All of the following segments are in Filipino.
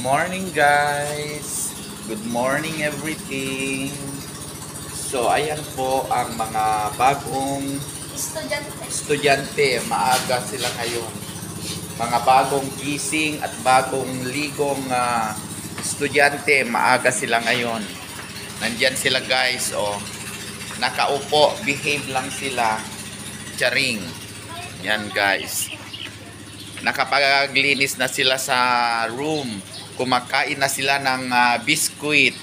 morning guys. Good morning everything. So ayan po ang mga bagong estudyante. Maaga sila ngayon. Mga bagong gising at bagong ligong estudyante. Maaga sila ngayon. Nandyan sila guys. Oh. Nakaupo. Behave lang sila. Charing. Yan guys. Nakapaglinis na sila sa room. Kumakain na sila ng biscuit.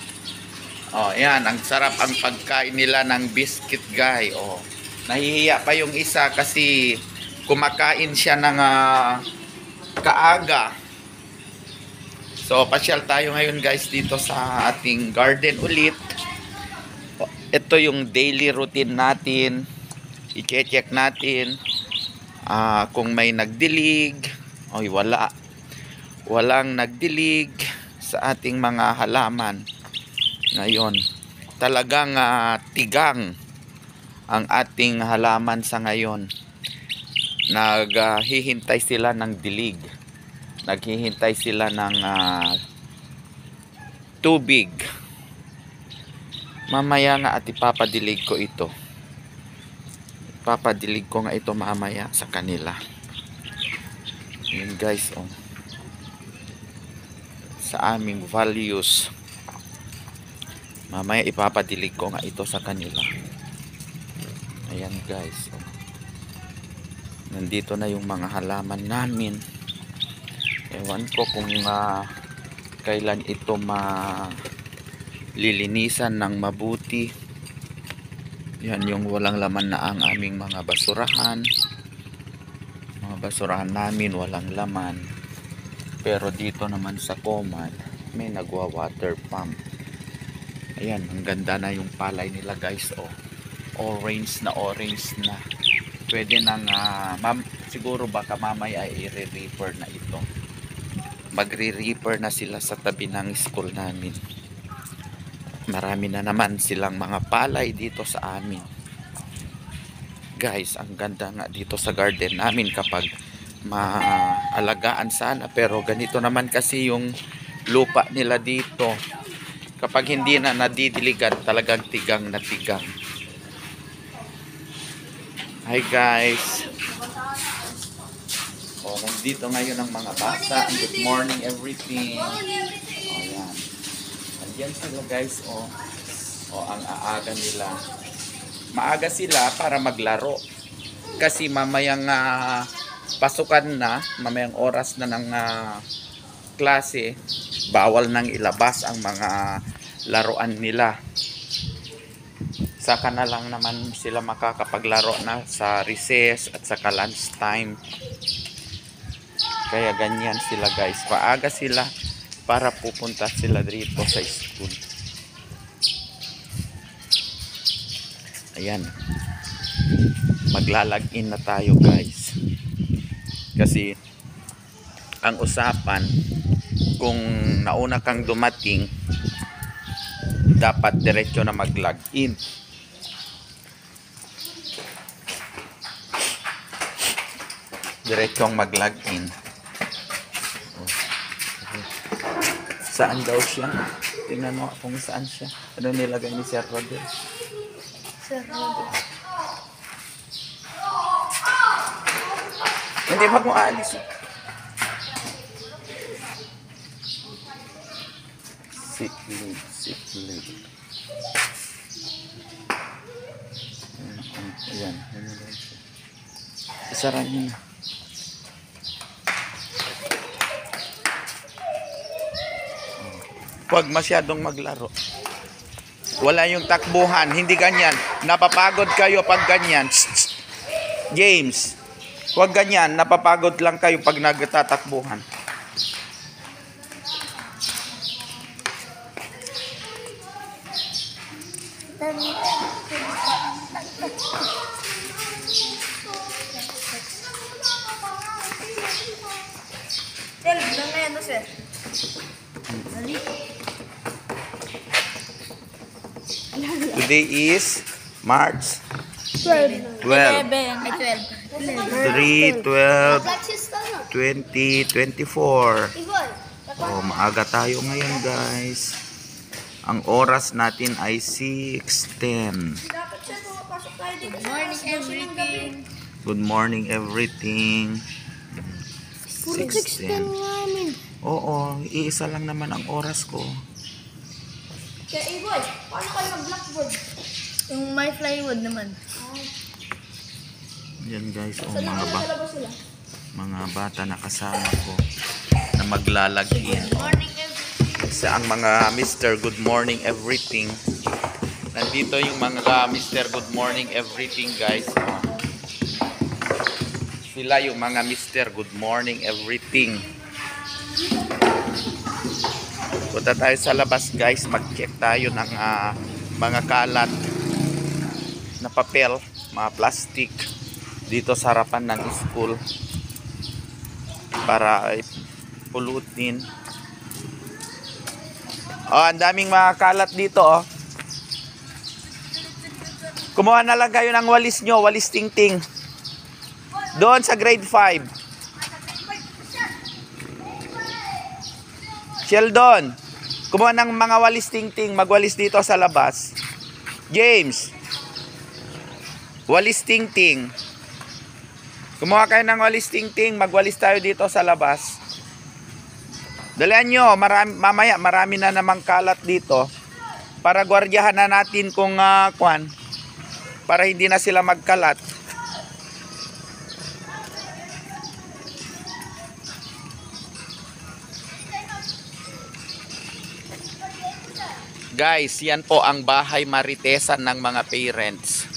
Oh, yan, ang sarap ang pagkain nila ng biscuit, guys. Oh. Nahihiya pa yung isa kasi kumakain siya ng kaaga. So, pasyal tayo ngayon, guys, dito sa ating garden ulit. Oh, ito yung daily routine natin. I-check natin. Kung may nagdilig, oy walang nagdilig sa ating mga halaman ngayon. Talagang tigang ang ating halaman sa ngayon. Naghihintay sila ng dilig, naghihintay sila ng tubig. Mamaya nga at ipapadilig ko ito. Papadilig ko nga ito mamaya sa kanila. Yun guys, oh. Sa aming values. Mamaya ipapadilig ko nga ito sa kanila. Ayan guys, oh. Nandito na yung mga halaman namin. Ewan ko kung kailan ito malilinisan ng mabuti. Yan yung walang laman na ang aming mga basurahan. Mga basurahan namin walang laman. Pero dito naman sa common, may nagwa-water pump. Ayan, ang ganda na yung palay nila guys. Oh. Orange na. Pwede nang, siguro baka mamaya ay i-reaper na ito. Magre-reaper na sila sa tabi ng school namin. Marami na naman silang mga palay dito sa amin. Guys, ang ganda nga dito sa garden namin kapag maalagaan sana. Pero ganito naman kasi yung lupa nila dito. Kapag hindi na nadidiligan, talagang tigang na tigang. Hi guys. Oh, dito ngayon ang mga bata. Good morning everything. Oh, yan. Yan sila guys, oh. Oh, ang aaga nila. Maaga sila para maglaro. Kasi mamayang pasukan na, mamayang oras na ng klase, bawal nang ilabas ang mga laruan nila. Saka na lang naman sila makakapaglaro na sa recess at saka lunch time. Kaya ganyan sila guys. Maaga sila para pupunta sila dito sa school. Ayan. Maglalag-in na tayo guys. Kasi ang usapan, kung nauna kang dumating, dapat diretso na mag-log-in. Diretsong mag-log-in. Saan daw siya? Tingnan mo kung saan siya. Ano nilagay ni Sir Rodel? Sir Rodel. Hindi ba mo aalis? Sick leave. Ayan. Isara niyo na. Huwag masyadong maglaro. Wala yung takbuhan. Hindi ganyan. Napapagod kayo pag ganyan. James, huwag ganyan. Napapagod lang kayo pag nagtatakbuhan. Today is March 12. 3/12/2024. Oh, maaga tayo ngayon, guys. Ang oras natin ay 6:10. Dapat siya pumapasok tayo dito Good morning, everything. Good morning, everything. Puro 6:10 namin. Oo, iisa lang naman ang oras ko. Kaya Iboy, paano kayo mag-blackboard? Yung my plywood naman. Yan, guys. Oh, Saan na sa labas sila? mga bata na kasama ko na maglalagin. Morning, everything. Sa ang mga Mr. Good Morning Everything. Nandito yung mga Mr. Good Morning Everything, guys. Oh. Sila yung mga Mr. Good Morning Everything. Punta tayo sa labas, guys. Mag-check tayo ng mga kalat na papel, mga plastic dito sa harapan ng school para pulutin. Oh, ang daming mga kalat dito, oh. Kumuha na lang kayo ng walis nyo, walis ting-ting. Doon sa grade 5. Sheldon, kumuha ng mga walis ting-ting, magwalis dito sa labas. James, walis ting-ting. Kumuha kayo ng walis ting-ting, magwalis tayo dito sa labas. Dalihan nyo, mamaya marami na namang kalat dito. Para gwardiyahan na natin kung para hindi na sila magkalat. Guys, yan po ang bahay maritesan ng mga parents.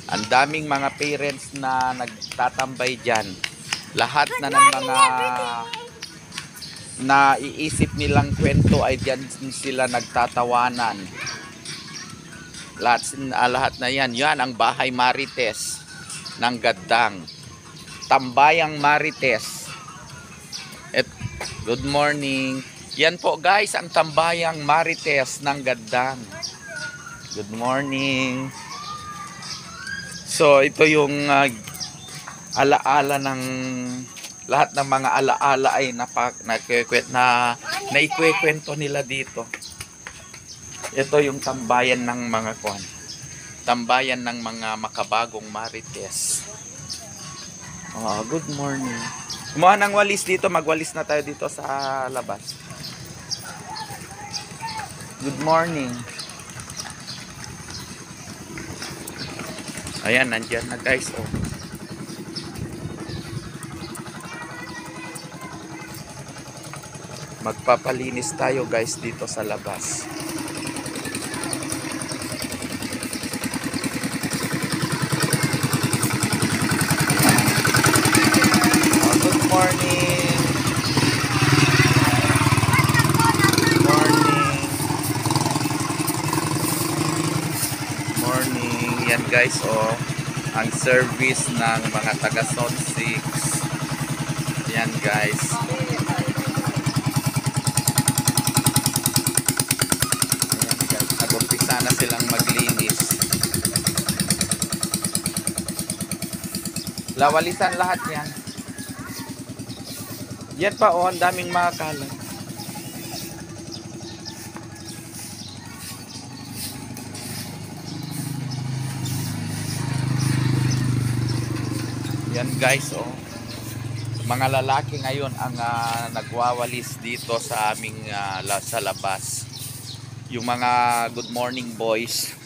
Ang daming mga parents na nagtatambay dyan. Lahat na ng mga naiisip nilang kwento ay dyan sila nagtatawanan. Lahat na yan. Yan ang bahay marites ng Gaddang. Tambayang marites. Good morning. Yan po, guys, ang tambayang marites ng Gaddang. Good morning. So ito yung alaala ng lahat ng mga alaala ay naikwento nila dito. Ito yung tambayan ng mga tambayan ng mga makabagong marites. Oh, good morning. Kumuha ng walis dito, magwalis na tayo dito sa labas. Good morning. Ayan, nandyan na, guys. Oh. Magpapalinis tayo, guys, dito sa labas. Oh, good morning. Good morning. Morning. Yan, guys, oh. Ang service ng mga taga Zone 6. Yan, guys. Nag-umpisa na silang maglinis. Lawalisan lahat yan. Yan pa, oh, ang daming mga kalat. Yan, guys, oh. Mga lalaki ngayon ang nagwawalis dito sa aming sa labas. Yung mga good morning boys,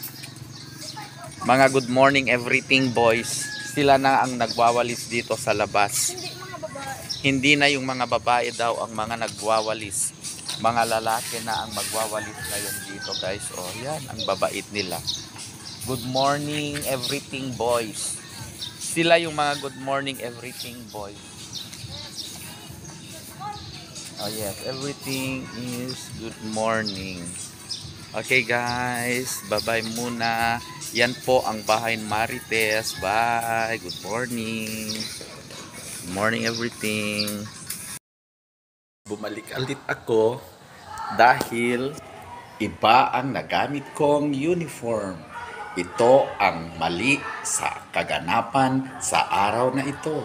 mga good morning everything boys, sila na ang nagwawalis dito sa labas. Hindi mga babae. Hindi na yung mga babae daw ang mga nagwawalis. Mga lalaki na ang magwawalis ngayon dito, guys. Oh, yan ang babait nila. Good morning everything boys. Sila yung mga good morning everything boys. Oh yes, everything is good morning. Okay, guys, bye-bye muna. Yan po ang bahay marites. Bye. Good morning. Good morning everything. Bumalik ulit ako dahil iba ang nagamit kong uniform. Ito ang mali sa kaganapan sa araw na ito.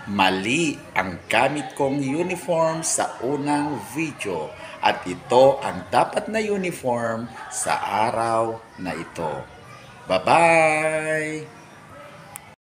Mali ang gamit kong uniform sa unang video at ito ang dapat na uniform sa araw na ito. Bye-bye!